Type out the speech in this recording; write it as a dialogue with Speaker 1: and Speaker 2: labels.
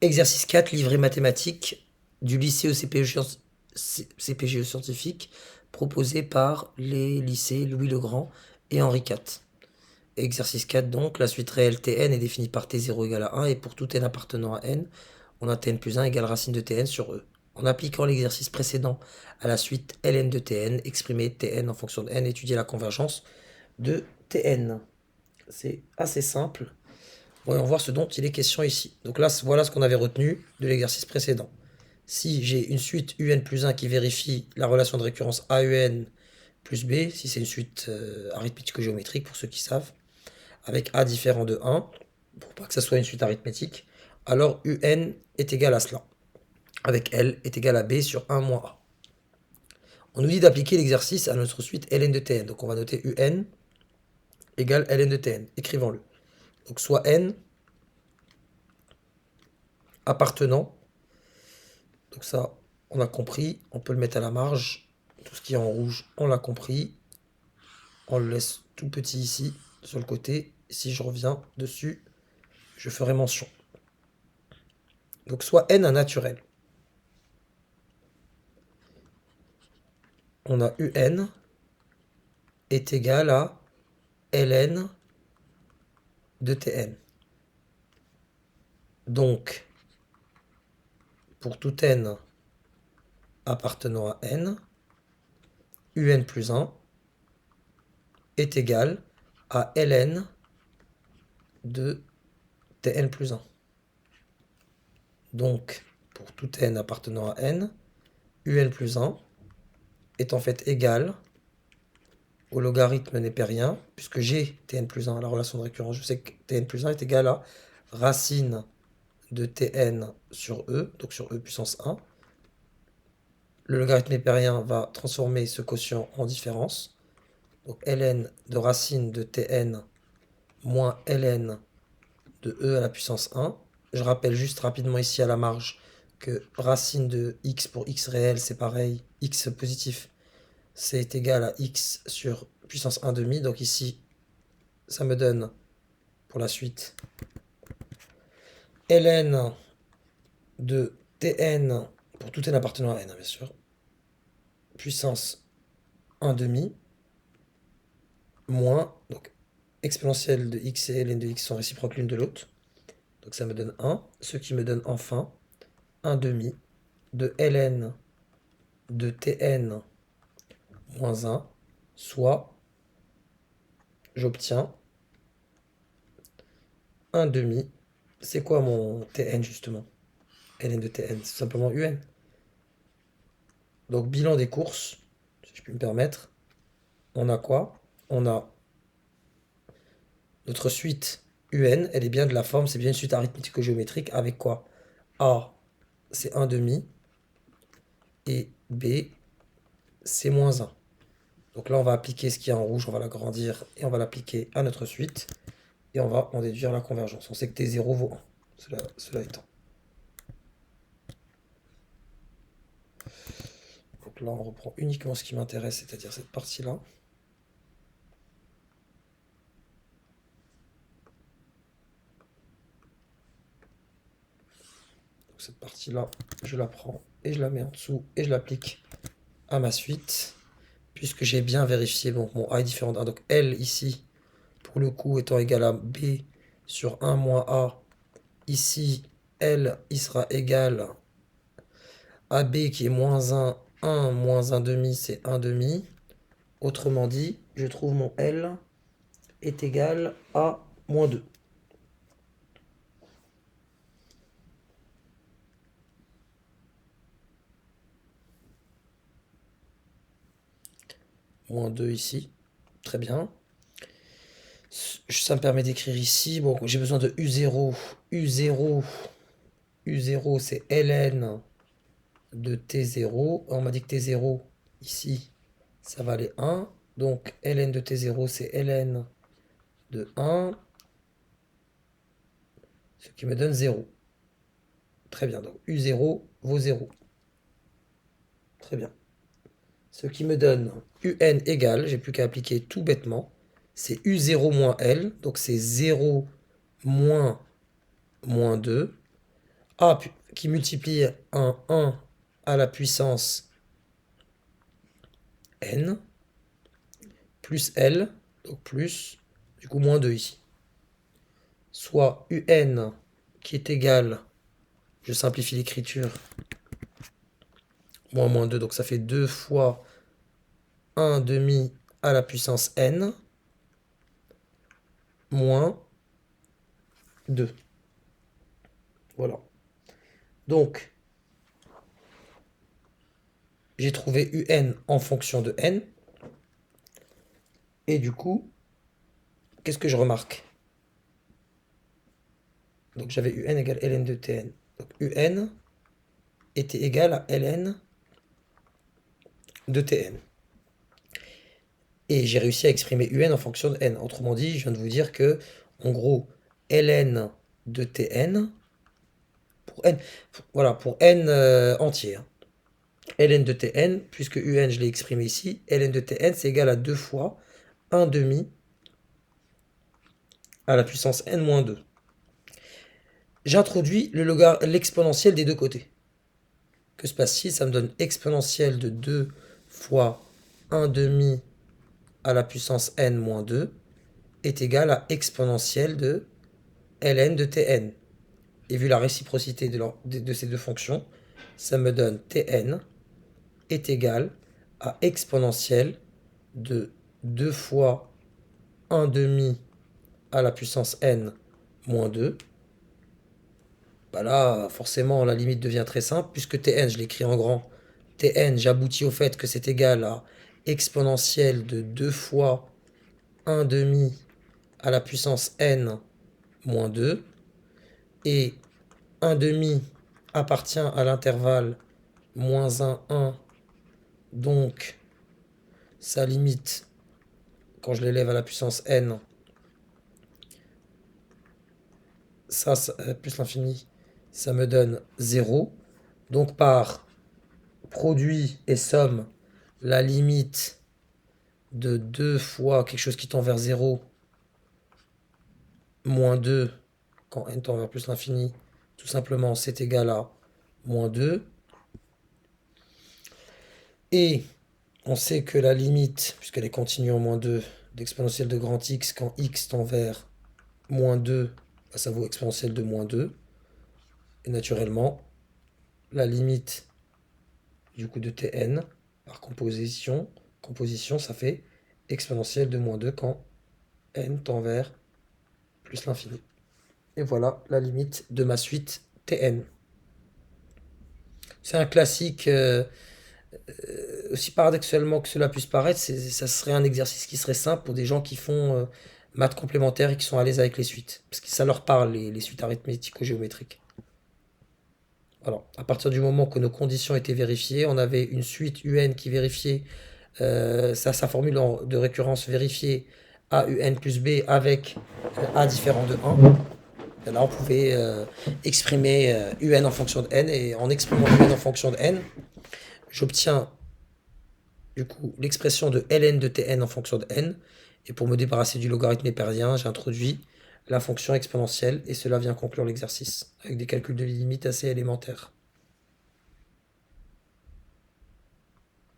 Speaker 1: Exercice 4, livret mathématique du lycée au CPGE scientifique, proposé par les lycées Louis le Grand et Henri IV. Exercice 4 donc, la suite réelle Tn est définie par T0 égale à 1 et pour tout n appartenant à n, on a Tn plus 1 égale racine de Tn sur E. En appliquant l'exercice précédent à la suite Ln de Tn, exprimer Tn en fonction de n, étudier la convergence de Tn. C'est assez simple. Voyons voir ce dont il est question ici. Donc là, voilà ce qu'on avait retenu de l'exercice précédent. Si j'ai une suite un plus 1 qui vérifie la relation de récurrence AUN plus B, si c'est une suite arithmético-géométrique pour ceux qui savent, avec A différent de 1, pour pas que ça soit une suite arithmétique, alors UN est égal à cela, avec L est égal à B sur 1 moins A. On nous dit d'appliquer l'exercice à notre suite Ln de Tn, donc on va noter UN égale Ln de Tn, écrivons-le. Donc soit N appartenant, donc ça on a compris, on peut le mettre à la marge, tout ce qui est en rouge on l'a compris, on le laisse tout petit ici, sur le côté, si je reviens dessus, je ferai mention. Donc soit N un naturel. On a UN est égal à Ln de Tn. Donc, pour tout n appartenant à n, UN plus 1 est égal à Ln de Tn plus 1. Donc, pour tout n appartenant à n, UN plus 1 est en fait égal au logarithme népérien, puisque j'ai Tn plus 1, la relation de récurrence, je sais que Tn plus 1 est égal à racine de Tn sur E, donc sur E puissance 1. Le logarithme népérien va transformer ce quotient en différence. Donc ln de racine de Tn moins ln de E à la puissance 1. Je rappelle juste rapidement ici à la marge que racine de x pour x réel, c'est pareil, x positif, c'est égal à x sur puissance 1 demi. Donc ici, ça me donne, pour la suite, ln de Tn, pour tout n appartenant à n, bien sûr, puissance 1 demi, moins, donc exponentielle de x et ln de x sont réciproques l'une de l'autre. Donc ça me donne 1, ce qui me donne enfin 1 demi de ln de Tn moins 1, soit j'obtiens 1 demi. C'est quoi mon Tn justement? Ln de Tn, c'est simplement UN. Donc bilan des courses, si je puis me permettre, on a quoi? On a notre suite UN, elle est bien de la forme, c'est bien une suite arithmético-géométrique avec quoi? A, c'est 1 demi, et B, c'est moins 1. Donc là, on va appliquer ce qui est en rouge, on va l'agrandir et on va l'appliquer à notre suite. Et on va en déduire la convergence. On sait que T0 vaut 1, cela étant. Donc là, on reprend uniquement ce qui m'intéresse, c'est-à-dire cette partie-là. Cette partie-là, je la prends et je la mets en dessous et je l'applique à ma suite, puisque j'ai bien vérifié, donc mon A est différent de 1. Donc L ici, pour le coup, étant égal à B sur 1 moins A, ici, L, il sera égal à B qui est moins 1 moins 1 demi, c'est 1 demi. Autrement dit, je trouve mon L est égal à moins 2. Moins 2 ici. Très bien. Ça me permet d'écrire ici. Bon, j'ai besoin de U0. U0, c'est ln de T0. On m'a dit que T0, ici, ça valait 1. Donc, ln de T0, c'est ln de 1. Ce qui me donne 0. Très bien. Donc, U0 vaut 0. Très bien. Ce qui me donne UN égale, j'ai plus qu'à appliquer tout bêtement, c'est U0 moins L, donc c'est 0 moins 2, a qui multiplie un 1 à la puissance n, plus L, donc plus, du coup moins 2 ici. Soit UN qui est égal, je simplifie l'écriture, moins 2, donc ça fait 2 fois 1 demi à la puissance n, moins 2. Voilà. Donc, j'ai trouvé UN en fonction de n. Et du coup, qu'est-ce que je remarque? Donc j'avais UN égale ln de Tn. Donc UN était égal à ln de Tn. Et j'ai réussi à exprimer UN en fonction de n. Autrement dit, je viens de vous dire que, en gros, ln de Tn, pour n, voilà, pour n entier, hein. ln de Tn, puisque UN, je l'ai exprimé ici, ln de Tn, c'est égal à 2 fois 1 demi à la puissance n moins 2. J'introduis l'exponentiel des deux côtés. Que se passe-t-il? Ça me donne exponentielle de 2 fois 1 demi à la puissance n moins 2 est égal à exponentielle de ln de Tn. Et vu la réciprocité de ces deux fonctions, ça me donne Tn est égal à exponentielle de 2 fois 1 demi à la puissance n moins 2. Bah là, forcément, la limite devient très simple, puisque Tn, je l'écris en grand. Tn, j'aboutis au fait que c'est égal à exponentielle de 2 fois 1 demi à la puissance n moins 2. Et 1 demi appartient à l'intervalle moins 1, 1. Donc, sa limite, quand je l'élève à la puissance n, ça plus l'infini, ça me donne 0. Donc, par produit et somme, la limite de 2 fois quelque chose qui tend vers 0, moins 2, quand n tend vers plus l'infini, tout simplement, c'est égal à moins 2. Et on sait que la limite, puisqu'elle est continue en moins 2, d'exponentielle de grand X, quand x tend vers moins 2, bah, ça vaut exponentielle de moins 2. Et naturellement, la limite du coup de Tn par composition, ça fait exponentielle de moins 2 quand n tend vers plus l'infini. Et voilà la limite de ma suite Tn. C'est un classique, aussi paradoxalement que cela puisse paraître, ça serait un exercice qui serait simple pour des gens qui font maths complémentaires et qui sont à l'aise avec les suites. Parce que ça leur parle, les suites arithmético-géométriques. Voilà. À partir du moment que nos conditions étaient vérifiées, on avait une suite UN qui vérifiait sa formule de récurrence vérifiée AUN plus B avec A différent de 1. Et là, on pouvait exprimer UN en fonction de n, et en exprimant UN en fonction de n, j'obtiens du coup l'expression de ln de Tn en fonction de n, et pour me débarrasser du logarithme héperdien, j'introduis la fonction exponentielle, et cela vient conclure l'exercice, avec des calculs de limite assez élémentaires.